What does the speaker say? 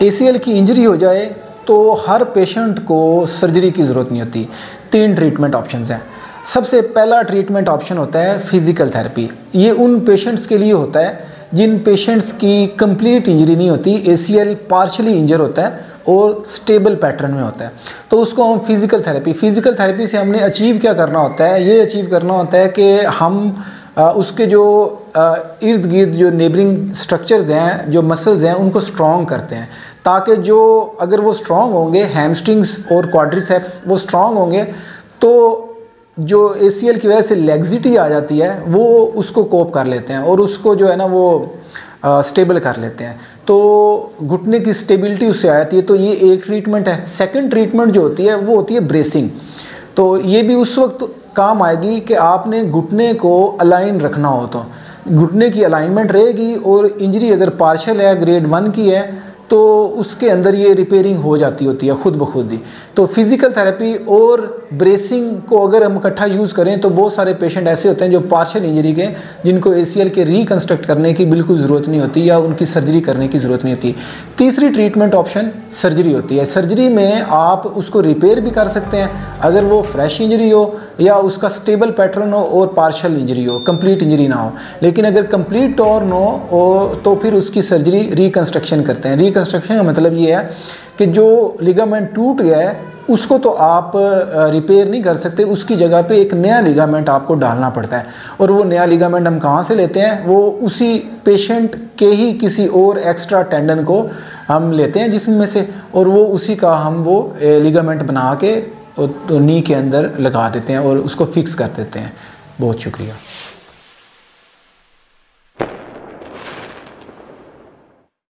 ACL की injury हो जाए तो हर पेशेंट को सर्जरी की ज़रूरत नहीं होती। 3 ट्रीटमेंट ऑप्शंस हैं। सबसे पहला ट्रीटमेंट ऑप्शन होता है फिज़िकल थेरेपी। ये उन पेशेंट्स के लिए होता है जिन पेशेंट्स की कंप्लीट इंजरी नहीं होती, ACL पार्शली इंजर होता है और स्टेबल पैटर्न में होता है, तो उसको हम फिज़िकल थेरेपी से हमने अचीव क्या करना होता है, ये अचीव करना होता है कि हम उसके जो इर्द गिर्द जो नेबरिंग स्ट्रक्चर्स हैं, जो मसल्स हैं, उनको स्ट्रॉन्ग करते हैं, ताकि जो अगर वो स्ट्रॉन्ग होंगे, हैमस्ट्रिंग्स और क्वाड्रिसेप्स वो स्ट्रॉन्ग होंगे, तो जो ACL की वजह से लेग्जिटी आ जाती है वो उसको कोप कर लेते हैं और उसको जो है ना वो स्टेबल कर लेते हैं, तो घुटने की स्टेबिलिटी उससे आ जाती है। तो ये एक ट्रीटमेंट है। सेकंड ट्रीटमेंट जो होती है वो होती है ब्रेसिंग। तो ये भी उस वक्त काम आएगी कि आपने घुटने को अलाइन रखना हो, तो घुटने की अलाइनमेंट रहेगी और इंजरी अगर पार्शल है, ग्रेड 1 की है, तो उसके अंदर ये रिपेयरिंग हो जाती होती है खुद ब खुद ही। तो फिज़िकल थेरेपी और ब्रेसिंग को अगर हम इकट्ठा यूज़ करें तो बहुत सारे पेशेंट ऐसे होते हैं जो पार्शियल इंजरी के, जिनको ACL के रिकन्स्ट्रक्ट करने की बिल्कुल ज़रूरत नहीं होती या उनकी सर्जरी करने की ज़रूरत नहीं होती। तीसरी ट्रीटमेंट ऑप्शन सर्जरी होती है। सर्जरी में आप उसको रिपेयर भी कर सकते हैं अगर वो फ्रेश इंजरी हो या उसका स्टेबल पैटर्न हो और पार्शियल इंजरी हो, कंप्लीट इंजरी ना हो। लेकिन अगर कंप्लीट टॉर्न हो तो फिर उसकी सर्जरी रिकन्स्ट्रक्शन करते हैं। रिकन्स्ट्रक्शन का मतलब ये है कि जो लिगामेंट टूट गया है उसको तो आप रिपेयर नहीं कर सकते, उसकी जगह पे एक नया लिगामेंट आपको डालना पड़ता है। और वो नया लिगामेंट हम कहाँ से लेते हैं, वो उसी पेशेंट के ही किसी और एक्स्ट्रा टेंडन को हम लेते हैं जिसमें से, और वो उसी का हम वो लिगामेंट बना के नी के अंदर लगा देते हैं और उसको फिक्स कर देते हैं। बहुत शुक्रिया।